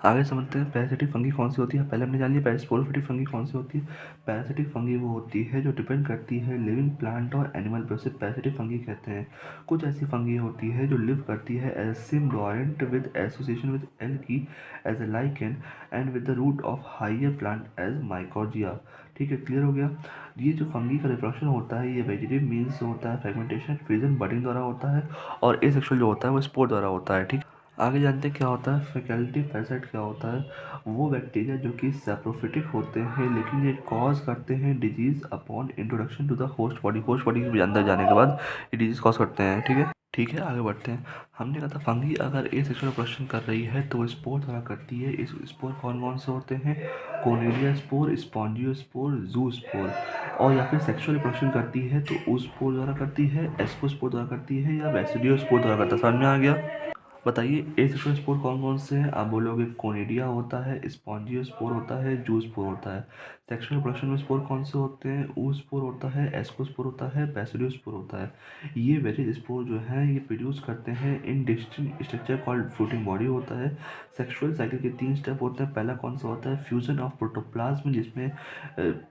आगे समझते हैं पैरासिटिक फंगी कौन सी होती है। पहले हमने जान लिया स्पोरोफिटिक फंगी कौन सी होती है। पैरासिटिक फंगी वो होती है जो डिपेंड करती है लिविंग प्लांट और एनिमल पर, उसे पैरासिटिक फंगी कहते हैं। कुछ ऐसी फंगी होती है जो लिव करती है as symbiont with association with algae as a lichen and with the root of higher plant as mycorrhiza. ठीक है, क्लियर हो गया। ये जो फंगी का रिप्रोडक्शन होता है ये वेजिटेटिव मीन्स होता है, फ्रेगमेंटेशन फ्यूजन बडिंग द्वारा होता है, और एसेक्सुअल जो होता है वो स्पोर द्वारा होता है। ठीक, आगे जानते हैं क्या होता है फैकल्टी पैरासाइट। क्या होता है, वो बैक्टीरिया जो कि सैप्रोफिटिक होते हैं लेकिन ये कॉज करते हैं disease upon introduction to the host body. Host body के अंदर जाने के बाद ये डिजीज कॉज करते हैं। ठीक है, ठीक है, आगे बढ़ते हैं। हमने कहा था फंगी अगर ए सेक्सुअल रिप्रोडक्शन कर रही है तो वो स्पोर द्वारा करती है। इस स्पोर कौन कौन से होते हैं, कोनेलिया स्पोर, स्पॉन्जियो स्पोर, जू स्पोर। और या फिर सेक्सुअल रिप्रोडक्शन करती है तो उस स्पोर द्वारा करती है, एस्पो स्पोर द्वारा करती है, या बैसिडियो स्पोर द्वारा करता है। समझ में आ गया। बताइए एसेक्सुअल स्पोर कौन कौन से हैं, आप बोलोगे कोनिडिया होता है, स्पॉन्जियो स्पोर होता है, जू स्पोर होता है। सेक्सुअल रिप्रोडक्शन में स्पोर कौन से होते हैं? ओ स्पोर होता है, एस्को स्पोर होता है, बेसिडियो स्पोर होता है। ये वेरियस स्पोर जो है ये प्रोड्यूस करते हैं in distinct structure called fruiting body होता है। सेक्सुअल साइकिल के 3 स्टेप होते हैं। पहला कौन सा होता है? फ्यूजन ऑफ प्रोटोप्लाज्म, जिसमें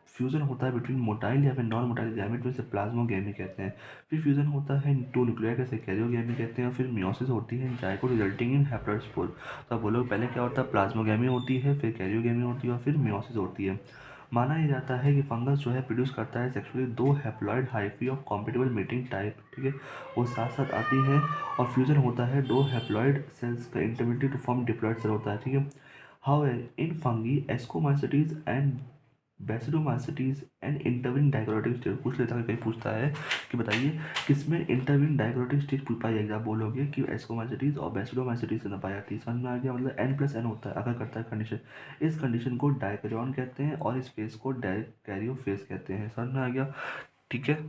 फ्यूजन होता है बिटवीन मोटाइल या फिर नॉन मोटाइल गैमेट में, से प्लाज्मोगैमी कहते हैं। फिर फ्यूजन होता है टू न्यूक्लियर, से कैरियोगैमी कहते हैं। फिर मियोसिस होती है zygote resulting in haploid spore. तो आप बोलोगे पहले क्या होता है? प्लाज्मोगैमी होती है, फिर कैरियोगैमी होती है और फिर मियोसिस होती है। माना ही जाता है कि फंगस जो है प्रोड्यूस करता है sexually 2 haploid hyphae of compatible meeting type, ठीक है, वो साथ साथ आती हैं। और फ्यूजन होता है 2 हैप्लॉइड सेल्स का intermediate to form diploid cell होता है, ठीक है। How in fungi ascomycetes and basidiomycetes and intervene dikaryotic stage पूछ लेता है, कहीं पूछता है कि बताइए किसमें इंटरविन डाइक्रोटिक स्टेज पाई जाएगी। आप बोलोगे कि एस्कोमाइसिटीज और बेसिडोमाइसिटीज से ना पाई जाती है। समझ में आ गया? मतलब n+n होता है अगर करता है कंडीशन। इस कंडीशन को डाइकैरियन कहते हैं और इस फेज को डायकैरियोफेज कहते हैं। समझ में आ गया? ठीक है।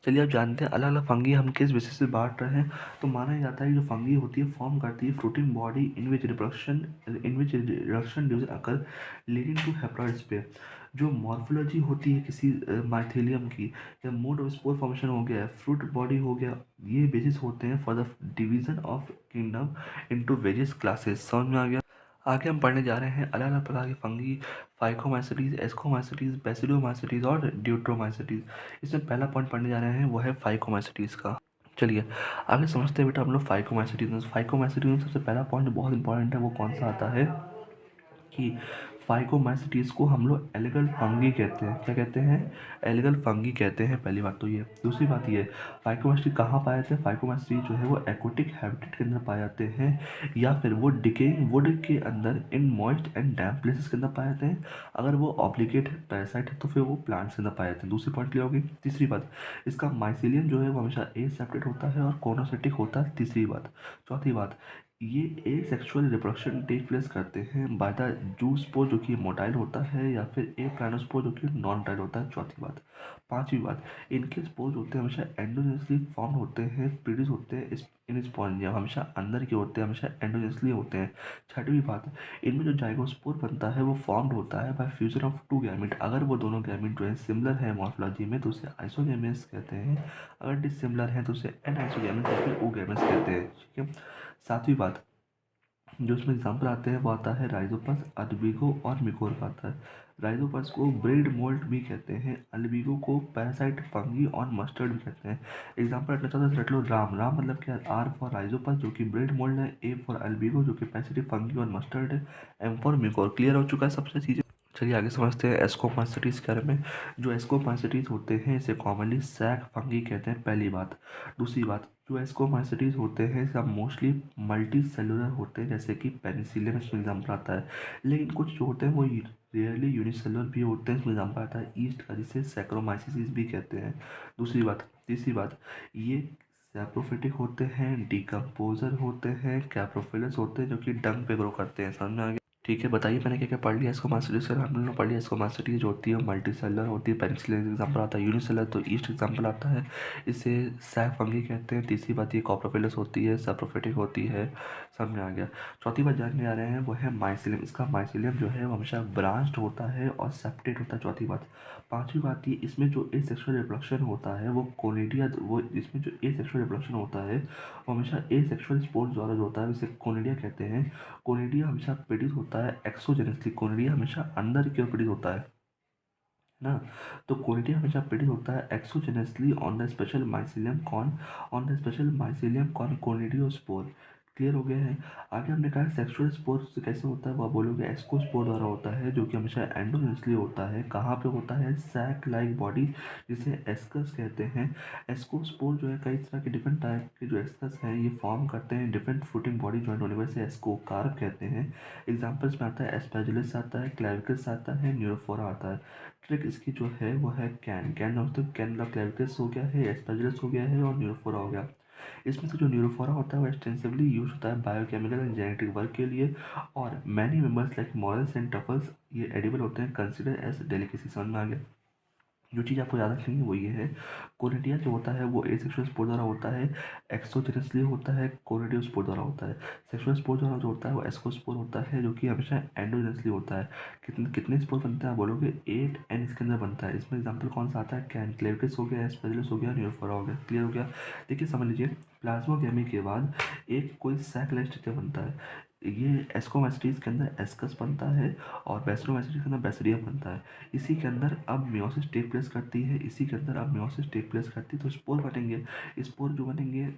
चलिए आप जानते हैं अलग अलग फंगी हम किस बेसिस पे बांट रहे हैं। तो माना जाता है कि जो फंगी होती है फॉर्म करती है fruiting body in which reduction does occur leading to haploid spore. जो मॉर्फोलॉजी होती है किसी माइथेलियम की, या मोड ऑफ स्पोर फॉर्मेशन हो गया, फ्रूट बॉडी हो गया, ये बेसिस होते हैं for the division of kingdom into various classes. समझ में आ गया? आगे हम पढ़ने जा रहे हैं अलग अलग प्रकार की फंगी, फाइकोमाइसिटीज, एस्कोमाइसिटीज, बेसिडोमाइसिटीज और ड्यूट्रोमाइसिटीज। इसमें पहला पॉइंट पढ़ने जा रहे हैं वो है फाइकोमाइसिटीज का। चलिए आगे समझते हैं बेटा हम लोग फाइकोमाइसिटीज में। फाइकोमाइसिटीज में सबसे पहला पॉइंट जो बहुत इंपॉर्टेंट है वो कौन सा आता है कि फाइकोमाइसिटीज को हम लोग एल्गल फंगी कहते हैं। क्या कहते हैं? एल्गल फंगी कहते हैं। पहली बात तो ये। दूसरी बात ये, फाइकोमाइसिटीज कहाँ पाए जाते हैं? फाइकोमाइसिटीज जो है वो एक्वेटिक हैबिटेट के अंदर पाए जाते हैं, या फिर वो डिकेइंग वुड के अंदर in moist and damp places के अंदर पाए जाते हैं। अगर वो ऑब्लिगेट पैरासाइट है तो फिर वो प्लांट्स के अंदर पाए जाते हैं। दूसरी पॉइंट क्लियर होगी। तीसरी बात, इसका माइसिलियम जो है वो हमेशा एसेप्टेट होता है और कोनोसिटिक होता है। तीसरी बात। चौथी बात, ये asexual reproduction take place करते हैं बाय द जू स्पोर जो कि मोटाइल होता है, या फिर ए प्लानोस्पोर जो कि नॉन मोटाइल होता है। चौथी बात। पांचवी बात, इनके स्पोर होते हैं हमेशा एंडोजेनसली फॉर्म होते हैं, प्रोड्यूस होते हैं इन स्पॉन्जियम, हमेशा अंदर के होते हैं, हमेशा एंडोजेनसली होते हैं। छठवीं बात, इनमें जो जाइगोस्पोर बनता है वो फॉर्म्ड होता है बाय फ्यूजन ऑफ 2 गैमेट। अगर वो दोनों गैमेट जो है सिमिलर है मॉर्फोलॉजी में तो उसे आइसोगैमेट्स कहते हैं, अगर डिसिमिलर है तो उसे एनआइसोगैमेट्स या फिर ओगैमेट्स कहते हैं, ठीक है। सातवीं बात, जो इसमें एग्जाम्पल आते हैं वो आता है राइजोपस, अल्बिगो और मिकोर का आता है। राइजोपस को ब्रेड मोल्ड भी कहते हैं, अल्बिगो को पैरासाइट फंगी और मस्टर्ड भी कहते हैं। एग्जाम्पल रखना चाहता है रट लो। राम, राम मतलब क्या? आर फॉर राइजोपस जो कि ब्रेड मोल्ड है, ए फॉर अल्बिगो जो कि पैरासाइट फंगी और मस्टर्ड है, एम फॉर मिकोर। क्लियर हो चुका है सबसे चीज़ें? चलिए आगे समझते हैं एस्कोमाइसिटीज के बारे में। जो एस्कोमाइसिटीज होते हैं इसे कॉमनली सैक फंगी कहते हैं। पहली बात। दूसरी बात, जो एस्कोमाइसिटीज होते हैं सब मोस्टली मल्टी सेलुलर होते हैं, जैसे कि पेनिसिलियम इसमें एग्जाम्पल आता है। लेकिन कुछ जो होते हैं वो रेयरली यूनिसेलुलर भी होते हैं। इसमें एग्जाम्पल आता है ईस्ट का, जिसे सैक्रोमाइसिस भी कहते हैं। दूसरी बात। तीसरी बात, ये सैप्रोफिटिक होते हैं, डिकम्पोजर होते हैं, कैप्रोफिलस होते हैं जो कि डंग पे ग्रो करते हैं। समझ में आ गया? ठीक है, बताइए मैंने क्या क्या पढ़ लिया इसको मास्टरीज का। हम लोग पढ़ लिया इसको मास्टरीज जो होती है मल्टी सेलर होती है, पेनिसिलिन एग्जाम्पल आता है, यूनिसेलर तो ईस्ट एग्जाम्पल आता है, इसे सैक फंगी कहते हैं। तीसरी बात ये कॉप्रोफिलस होती है, सैप्रोफिटिक होती है। समझ में आ गया? चौथी बात जानने आ रहे हैं वो है माइसिलियम। इसका माइसिलियम जो है वो हमेशा ब्रांच्ड होता है और सेप्टेट होता है। चौथी बात। पांचवी बात ये, इसमें जो ए सेक्सुअल रिप्रोडक्शन होता है वो कोनिडिया, वो इसमें जो ए सेक्सुअल रिप्रोडक्शन होता है वो हमेशा ए सेक्सुअल स्पोर्स द्वारा जो होता है उसे कोनिडिया कहते हैं। कोनिडिया हमेशा प्रोड्यूस होता है एक्सोजेनसली, कोनिडिया हमेशा अंदर की ओर प्रोड्यूस होता है ना। तो कोनिडिया हमेशा प्रोड्यूस होता है exogenously on the special mycelium con, on the special mycelium con conidiospore. Clear हो गया है? आगे हमने कहा सेक्सुअल स्पोर से कैसे होता है, वो आप बोलोगे एस्कोस्पोर द्वारा होता है, जो कि हमेशा एंडोजेनसली होता है। कहाँ पे होता है? सैक लाइक बॉडी, जिसे एस्कस कहते हैं। एस्कोस्पोर जो है कई तरह के डिफरेंट टाइप के जो एस्कस हैं ये फॉर्म करते हैं डिफरेंट फ्रूटिंग बॉडी ज्वाइंट होने पर, से एस्कोकार्प कहते हैं। एग्जाम्पल्स में आता है एस्पेजुलस आता है, क्लेविकस आता है, न्यूरोफोरा आता है। ट्रिक इसकी जो है वो है कैन, कैन मतलब कैन मतलब क्लेविकस हो गया है, एस्पेजुलस हो गया है और न्यूरोफोरा हो गया। इसमें से जो न्यूरोफोरा होता है वो एक्सटेंसिवली यूज होता है बायोकेमिकल एंड जेनेटिक वर्क के लिए, और many members like morels and truffles ये एडिबल होते हैं, कंसिडर एज डेलिकेसी। समझ में आ गया? जो चीज़ आपको याद रखेंगे वो ये है, कोनिडिया जो होता है वो एसेक्सुअल स्पोर द्वारा होता है, एक्सोजेनसली होता है, कोनिडियो स्पोर द्वारा होता है। सेक्सुअल स्पोर द्वारा जो होता है वो एस्कोस्पोर होता है, जो कि हमेशा एंडोजेनसली होता है। कितने कितने स्पोर बनते हैं आप बोलोगे, 8 एन इसके अंदर बनता है। इसमें एग्जाम्पल कौन सा आता है, कैनक्लेविटिस हो गया, एस्पेरिलस हो गया, न्यूरोफोरा हो गया। क्लियर हो गया। देखिए समझ लीजिए, प्लाज्मोगेमी के बाद एक कोई सैक स्ट्रक्चर बनता है। ये एस्कोमेस्टीज के अंदर एस्कस बनता है और बैसिलोमेस्टीज के अंदर बैसिडियम बनता है। इसी के अंदर अब मियोसिस टेक प्लेस करती है, इसी के अंदर अब मियोसिस टेक प्लेस करती है, तो स्पोर बनेंगे। स्पोर जो बनेंगे,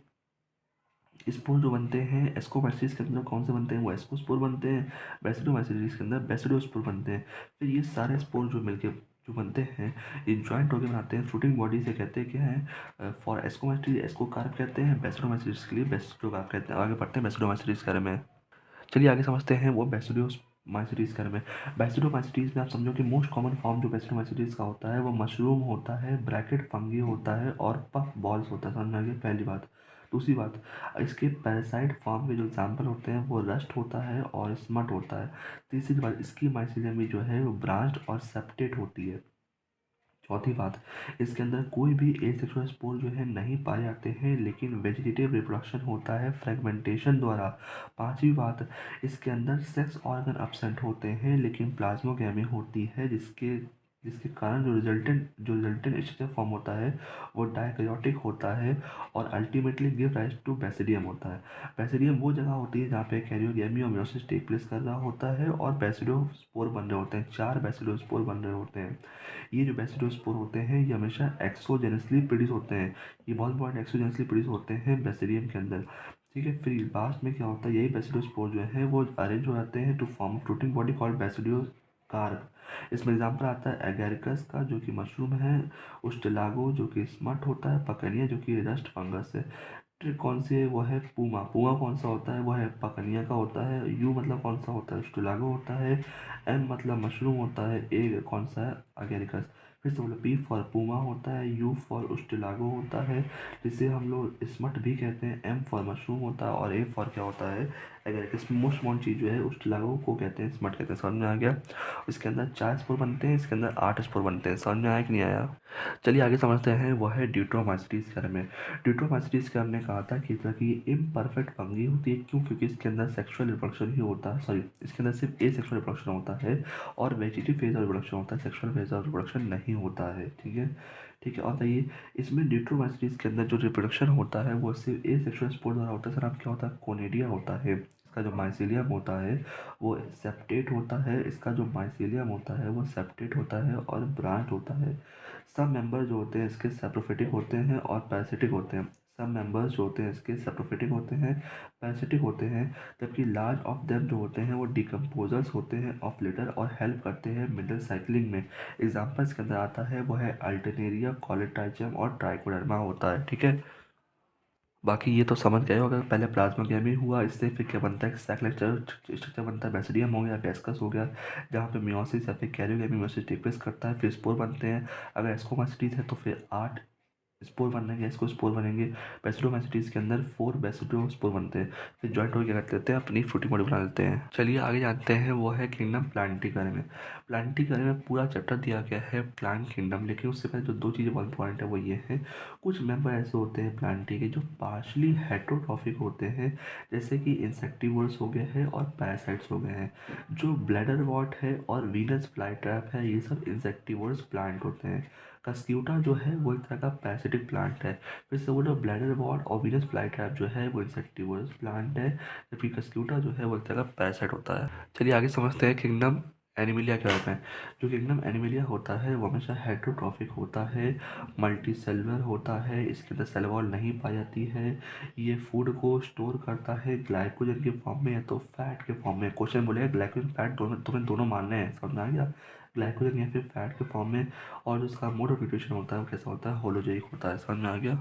स्पोर जो बनते हैं एस्कोमेस्टीज के अंदर कौन से बनते हैं, वो एस्कोस्पोर बनते हैं। बैसिडोमेस्टीज के अंदर बैसिडोस्पोर बनते हैं। फिर ये सारे स्पोर जो मिलके जो बनते हैं, ये जॉइंट होकर बनाते हैं फ्रूटिंग बॉडी से। कहते हैं क्या है, फॉर एस्कोमेस्टीज एस्कोकार्प कहते हैं, बैसिडोमेस्टीज के लिए बैसिडोकार्प कहते हैं। आगे बढ़ते हैं बैसिडोमेस्टीज के बारे में। चलिए आगे समझते हैं वो बैसिडोमाइसीटीज के बारे में। बैसिडोमाइसीटीज में आप समझो कि मोस्ट कॉमन फॉर्म जो बैसिडोमाइसीटीज का होता है वो मशरूम होता है, ब्रैकेट फंगी होता है और पफ बॉल्स होता है। समझ में आ गया पहली बात। दूसरी बात, इसके पैरासाइट फॉर्म के जो एग्जाम्पल होते हैं वो रस्ट होता है और स्मट होता है। तीसरी बात, इसकी माइसीलियम जो है वो ब्रांच्ड और सेप्टेट होती है। चौथी बात, इसके अंदर कोई भी एसेक्सुअल स्पोर जो है नहीं पाए जाते हैं, लेकिन वेजिटेटिव रिप्रोडक्शन होता है फ्रेगमेंटेशन द्वारा। पांचवी बात, इसके अंदर सेक्स ऑर्गन अब्सेंट होते हैं लेकिन प्लाज्मोगैमी होती है, जिसके जिसके कारण जो रिजल्टेंट स्ट्रक्चर फॉर्म होता है वो डायकैरियोटिक होता है और ultimately give rise to basidium होता है। बैसिडियम वो जगह होती है जहाँ पे कैरियोगैमी और मेयोसिस टेक प्लेस कर रहा होता है और बैसिडोस्पोर बन रहे होते हैं। 4 बैसिडोस्पोर बन रहे होते हैं। ये जो बैसिडोस्पोर होते हैं ये हमेशा एक्सोजेनसली प्रोड्यूस होते हैं। ये बहुत इंपॉर्टेंट, एक्सोजेनसली प्रोड्यूस होते हैं बेसिडियम के अंदर। ठीक है। फिर लास्ट में क्या होता है, यही बैसिडोस्पोर जो है वो अरेंज हो जाते हैं to form fruiting body called basidiocarp. इसमें एग्जाम्पल आता है एगैरिकस का जो कि मशरूम है, उस्टेलागो जो कि स्मट होता है, पकनिया जो कि रस्ट फंगस है। ट्रिक कौन सी है, वो है पूमा। पूमा कौन सा होता है, वो है पकनिया का होता है। यू मतलब कौन सा होता है, स्टुलागो होता है। एम मतलब मशरूम होता है। ए कौन सा है, अगेरिकस। फिर से बोलो, पी फॉर पूमा होता है, यू फॉर उस्टिलागो होता है, जिसे हम लोग स्मट भी कहते हैं। एम फॉर मशरूम होता है और ए फॉर क्या होता है, एगेरिकस। मोस्ट कॉमन चीज़ जो है उस्टिलागो को कहते हैं, स्मट कहते हैं। समझ में आ गया। इसके अंदर 4 स्पोर बनते हैं, इसके अंदर 8 स्पोर बनते हैं। समझ में आया कि नहीं आया। चलिए आगे समझते हैं, वो है ड्यूट्रोमाइसीटीज के बारे में। ड्यूट्रोमाइसीटीज के हमने कहा था कि इम्परफेक्ट फंगी होती है। क्यों, क्योंकि इसके अंदर सेक्सुअल रिप्रोडक्शन ही होता है, सॉरी इसके अंदर सिर्फ ए सेक्सुअल रिप्रोडक्शन होता है और वेजिटेटिव फेज ऑफ रिप्रोडक्शन होता है, सेक्सुअल फेज ऑफ रिप्रोडक्शन नहीं होता है। ठीक है। ठीक है। और बताइए, इसमें ड्यूट्रोमाइसीटीज के अंदर जो रिप्रोडक्शन होता है वो सिर्फ ए सेक्सुअल स्पोर द्वारा होता है। सर आप क्या होता है, कोनिडिया होता है। इसका जो माइसीलियम होता है वो सेप्टेट होता है, इसका जो माइसीलियम होता है वो सेप्टेट होता है और ब्रांच होता है। सब मेंबर जो होते हैं इसके सेप्रोफिटिक होते हैं और पैरासिटिक होते हैं। सब मेंबर्स जो होते हैं इसके सेप्रोफिटिक होते हैं, पैरासिटिक होते हैं, जबकि लार्ज ऑफ देम जो होते हैं वो डिकम्पोजर्स होते हैं ऑफ लिटर और हेल्प करते हैं मिनरल साइक्लिंग में। एग्जाम्पल्स के अंदर आता है वो है अल्टरनेरिया, कॉलेट्राइजम और ट्राइकोडर्मा होता है। ठीक है। बाकी ये तो समझ गए हो। अगर पहले प्लाज्मोगेमी हुआ, इससे फिर क्या बनता है, सैकलेटल स्ट्रक्चर बनता है, बेसिडियम हो गया, वेस्कस हो गया, जहाँ पे मियोसिस या फिर कैरियोगेमी मियोसिस टेक प्लेस करता है, फिर स्पोर बनते हैं। अगर एस्कोमासिटीज है तो फिर 8 स्पोर बनेंगे, इसको स्पोर बनेंगे। बेसिडोमाइसीटीज के अंदर 4 बेसिडो स्पोर बनते हैं। फिर जॉइंट होकर क्या करते हैं, अपनी फ्रूटिंग बॉडी बना लेते हैं। चलिए आगे जानते हैं, वो है किंगडम प्लांटी के बारे में। प्लांटी के बारे में पूरा चैप्टर दिया गया है प्लांट किंगडम, लेकिन उससे पहले जो 2 चीज़ें बहुत इंपॉर्टेंट है वो ये है, कुछ मेंबर ऐसे होते हैं प्लांटी के जो पार्शली हेटरोट्रॉफिक होते हैं, जैसे कि इंसेक्टिवर्स हो गए हैं और पैरासाइट्स हो गए हैं। जो ब्लैडर वॉट है और वीनस फ्लाई ट्रैप है, ये सब इंसेक्टिवर्स प्लांट होते हैं। कस्क्यूटा जो है वो एक तरह का पैरासिटिक प्लांट है। फिर से बोलो, ब्लैडर वॉट और वीनस फ्लाई ट्रैप जो है वो इंसेक्टिवर्स प्लांट है, जबकि कस्क्यूटा जो है वो एक तरह का पैरासाइट होता है। चलिए आगे समझते हैं किंगडम एनिमिलिया के बारे में। जो किंगडम एनिमिलिया होता है वो हमेशा हेटरोट्रॉफिक होता है, मल्टी सेलुलर होता है, इसके अंदर सेल वॉल नहीं पाई जाती है। ये फूड को स्टोर करता है ग्लाइकोजन के फॉर्म में या तो फैट के फॉर्म में। क्वेश्चन बोलेगा ग्लाइकोजन फैट दोनों, तुम्हें दोनों मानने हैं, समझ में आ गया। ग्लाइकोजन या फिर फैट के फॉर्म में। और जो उसका मोड ऑफ न्यूट्रिशन होता है वो कैसा होता है, होलोजेनिक होता है। समझ में आ गया।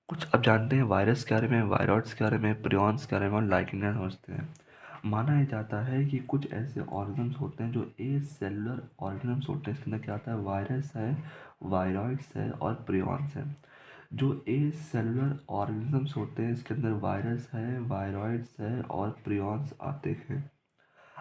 कुछ अब जानते हैं वायरस के बारे में, वायरॉइड्स के बारे में, प्रियॉन्स के बारे में और लाइकेनिया समझते हैं। माना यह जाता है कि कुछ ऐसे ऑर्गन्स होते हैं जो ए सेलुलर ऑर्गन्स होते हैं, इसके अंदर क्या आता है, वायरस है, वायरॉइड्स है और प्रियॉन्स है। जो ए सेलुलर ऑर्गन्स होते हैं इसके अंदर वायरस है, वायरॉइड्स है और प्रियॉन्स आते हैं।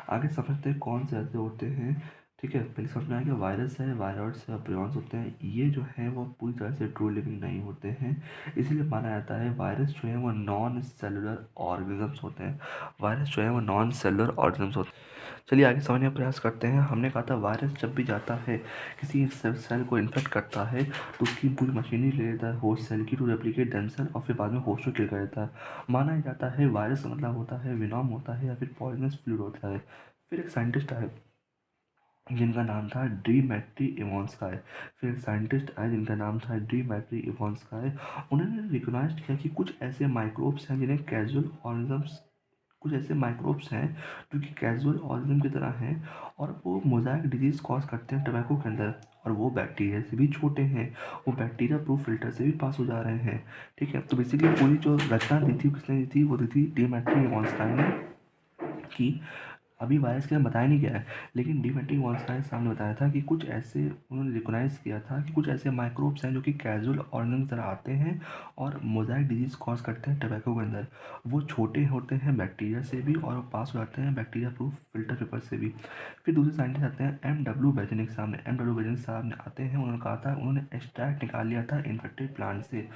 आगे समझते हैं कौन से ऐसे होते हैं ठीक है, पहले समझ में आया कि वायरस है, वायरस है, प्रियॉन्स होते हैं, ये जो है वो पूरी तरह से ट्रू लिविंग नहीं होते हैं, इसीलिए माना जाता है वायरस जो है वो नॉन सेलुलर ऑर्गेनिजम्स होते हैं। वायरस जो है वो नॉन सेलुलर ऑर्गेनिजम्स होते हैं। चलिए आगे समझने का प्रयास करते हैं। हमने कहा था वायरस जब भी जाता है किसी सेल को इन्फेक्ट करता है तो उसकी पूरी मशीनरी ले लेता है होस्ट सेल की टू रेप्लिकेट देमसेल्फ और फिर बाद में होस्ट को किल कर देता है। माना जाता है वायरस का मतलब होता है विनोम होता है या फिर पॉइजनस फ्लूइड होता है। फिर एक साइंटिस्ट आए जिनका नाम था डिमेट्री इवोन्स्काय। फिर एक साइंटिस्ट आए जिनका नाम था डिमेट्री इवोन्स्काय। उन्होंने रिकॉग्नाइज किया कि कुछ ऐसे माइक्रोब्स हैं जिन्हें कैजुअल ऑर्गेनिजम्स, कुछ ऐसे माइक्रोब्स हैं जो कि कैजुअल ऑर्गेनिज्म की तरह हैं और वो मोज़ाइक डिजीज़ कॉज करते हैं टोबैको के अंदर, और वो बैक्टीरिया से भी छोटे हैं, वो बैक्टीरिया प्रूफ फिल्टर से भी पास हो जा रहे हैं। ठीक है, तो बेसिकली पूरी जो रचना दी थी किसने दी थी, वो दी थी डिमेट्री इवोन्स्काय ने। कि अभी वायरस के बारे में बताया नहीं गया है, लेकिन डिमेट्री वॉल्सकाय ने सामने बताया था कि कुछ ऐसे, उन्होंने रिकॉग्नाइज किया था कि कुछ ऐसे माइक्रोब्स हैं जो कि कैजुअल ऑर्गेनिज्म की तरह आते हैं और मोज़ाइक डिजीज़ कॉज करते हैं टोबैको के अंदर। वो छोटे होते हैं बैक्टीरिया से भी और वो पास हो जाते हैं बैक्टीरिया प्रूफ फिल्टर पेपर से भी। फिर दूसरे साइंटिस्ट आते हैं M.W. बेजेनिक सामने। M.W. बेजेनिक साहब ने आते हैं, उन्होंने कहा था, उन्होंने एक्सट्रैक्ट निकाल लिया था इन्फेक्टेड प्लांट से,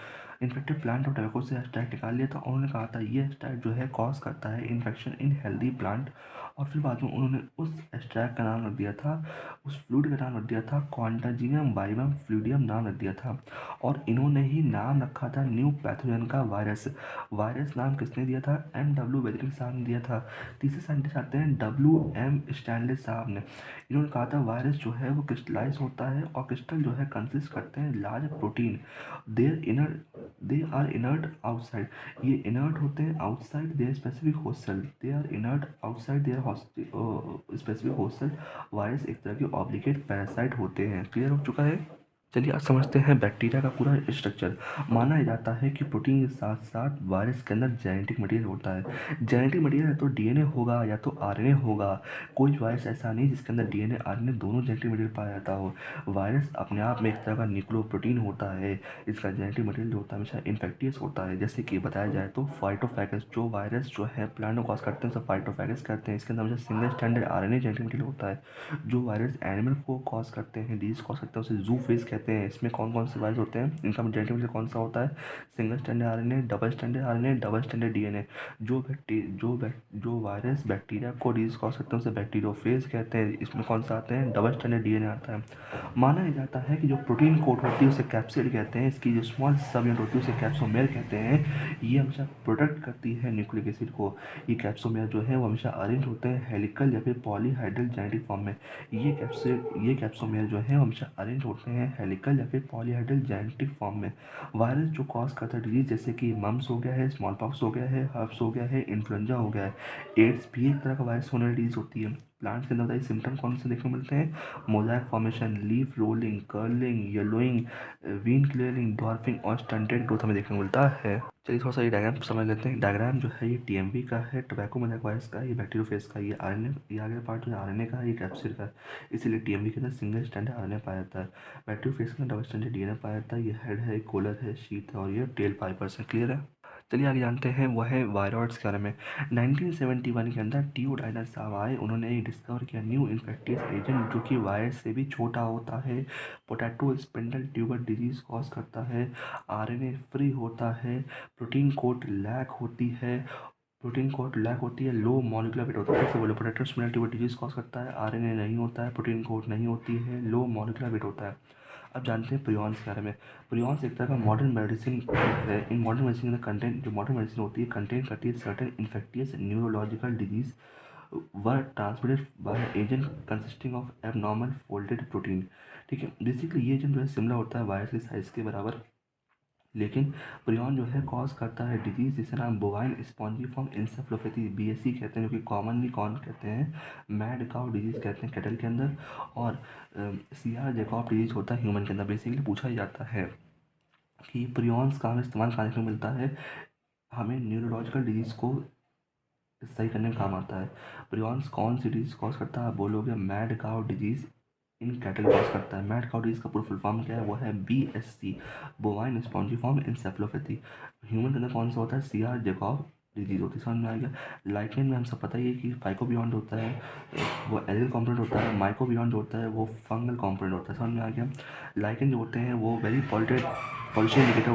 इन्फेक्टेड प्लांट और टोबैको से एक्सट्रैक्ट निकाल लिया था। उन्होंने कहा था ये एक्सट्रैक्ट जो है कॉज करता है इन्फेक्शन इन हेल्दी प्लांट। और फिर बाद में उन्होंने उस एक्सट्रैक्ट का नाम रख दिया था, उस फ्लूइड का नाम रख दिया था कॉन्टाजिनियम बाइबम फ्लूइडियम नाम रख दिया था। और इन्होंने ही नाम रखा था न्यू पैथोजन का वायरस। वायरस नाम किसने दिया था, M.W. बेजेनिक साहब ने दिया था। तीसरे साइंटिस्ट आते हैं W.M. स्टैनले साहब ने। इन्होंने कहा था वायरस जो है वो क्रिस्टलाइज होता है और क्रिस्टल जो है कंसिस्ट करते हैं large protein, they are inert outside. ये इनर्ट होते हैं outside their specific host cell, they are inert outside their specific host cell. Virus एक तरह के ऑब्लिगेट पैरासाइट होते हैं। क्लियर हो चुका है। चलिए आज समझते हैं बैक्टीरिया का पूरा स्ट्रक्चर। माना जाता है कि प्रोटीन के साथ साथ वायरस के अंदर जेनेटिक मटेरियल होता है। जेनेटिक मटेरियल या तो डीएनए होगा या तो आरएनए होगा। कोई वायरस ऐसा नहीं जिसके अंदर डीएनए आरएनए दोनों जेनेटिक मटेरियल पाया जाता हो। वायरस अपने आप में एक तरह का न्यूक्लियोप्रोटीन होता है। इसका जेनेटिक मटेरियल होता है हमेशा इन्फेक्टियस होता है। जैसे कि बताया जाए तो फाइटोफैगस, जो वायरस जो है प्लांट को कॉज करते हैं सब फाइटोफैगस करते हैं। इसके अंदर हमेशा single standard RNA genetic material होता है। जो वायरस एनिमल को कॉज करते हैं, डिजीज कॉज करते हैं, उसे जू फेस कहते हैं। इसमें कौन कौन से वायरस होते हैं, इनका जेनेटिक मटेरियल कौन सा होता है, single standard RNA, double standard RNA, double standard DNA. जो वायरस बैक्टीरिया को डिजीज कॉज करते हैं उसे बैक्टीरियोफेज कहते हैं। इसमें कौन सा आते हैं, डबल स्टैंडर्ड डीएनए आता है। माना जाता है कि जो प्रोटीन कोट होती है उसे कैप्सिड कहते हैं। इसकी जो स्मॉल सब यूनिट होती है उसे कैप्सोमेर कहते हैं। ये हमेशा प्रोटेक्ट करती है न्यूक्लिक एसिड को। ये कैप्सोमेर जो है वो हमेशा अरेंज होते हैं हेलिकल या फिर पॉलीहाइड्रल जेनेटिक फॉर्म में। ये कैप्सोमेर जो है हमेशा अरेंज होते हैं हेलिकल या फिर पॉलीहाइड्रल जेनेटिक फॉर्म में। वायरस जो कॉज करता है डिजीज, जैसे कि मम्स हो गया है, स्मॉल पॉक्स हो गया है, हर्प्स हो गया है, इन्फ्लुएंजा हो गया है, एड्स भी एक तरह का वायरस होने वाली डिजीज होती है। प्लांट्स के अंदर बताइए सिम्टम कौन से देखने को मिलते हैं, mosaic formation, leaf rolling, curling, yellowing, vein clearing, dwarfing और स्टंटेड ग्रोथ हमें देखने को मिलता है। चलिए थोड़ा सा ये डायग्राम समझ लेते हैं। डायग्राम जो है ये टीएमवी का है, टोबैको मोज़ाइक वायरस का, ये बैक्टीरियोफेज का, ये आरएनए, ये आगे पार्ट जो है आरएनए का है, ये कैप्सिड का है। इसीलिए टीएमवी के अंदर सिंगल स्टैंडर्ड आरएनए पाया जाता है। बैक्टीरियोफेज के अंदर डबल स्टैंडर्ड डीएनए पाया जाता है। ये हेड है, कोलर है, शीथ है और ये टेल पाइपर्स है। क्लियर है। चलिए आगे जानते हैं वह है वायरॉइड्स के बारे में। 1971 के अंदर टीओ डाइनर साहब आए। उन्होंने एक डिस्कवर किया न्यू इन्फेक्टियस एजेंट जो कि वायरस से भी छोटा होता है, potato spindle tuber disease cause करता है, आरएनए फ्री होता है, प्रोटीन कोट लैक होती है, लो मॉलिकुलर वेट होता है। जैसे बोले potato spindle tuber disease cause करता है, आरएनए नहीं होता है, प्रोटीन कोट नहीं होती है, लो मॉलिकुलर वेट होता है। अब जानते हैं प्रियॉन्स के बारे में। प्रियॉन्स एक तरह का मॉडर्न मेडिसिन है। इन मॉडर्न मेडिसिन का कंटेंट, जो मॉडर्न मेडिसिन होती है कंटेन करती है certain infectious neurological disease were transmitted by agent consisting of abnormal folded protein. ठीक है, बेसिकली ये एजेंट जो है सिमिलर होता है वायरस के साइज के बराबर, लेकिन प्रियॉन जो है कॉज करता है डिजीज जिसका नाम बोवाइन स्पॉन्जीफॉर्म इंसेफ्लोपैथी बीएससी कहते हैं, जो कि कॉमनली कौन कहते हैं, मैड काउ डिजीज कहते हैं कैटल के अंदर। और सीआर जेकॉब डिजीज होता है ह्यूमन के अंदर। बेसिकली पूछा ही जाता है कि प्रियॉन्स का हमें इस्तेमाल करने को मिलता है, हमें न्यूरोलॉजिकल डिजीज़ को सही करने में काम आता है। प्रियॉन्स कौन सी डिजीज़ कॉज करता है, आप बोलोगे mad cow disease in cattle cause करता है। मैड काउ डिजीज़ का पूरा फुल फॉर्म क्या है, वो है BSC, बोवाइन स्पॉन्जीफॉर्म इंसेफ्लोपैथी। ह्यूमन के अंदर कौन सा होता है, सीआर जेकॉब डिजीज होती है, समझ में आ गया। लाइकेन में हम सब पता ही है कि फाइको बियॉन्ड होता है, वो एरियल कॉम्पोनेंट होता है, माइको बियॉन्ड होता है, वो फंगल कॉम्पोनेंट होता है, समझ में आ गया। लाइकेन जो होते हैं वो वेरी पॉल्यूटेड पॉल्यूशन इंडिकेटर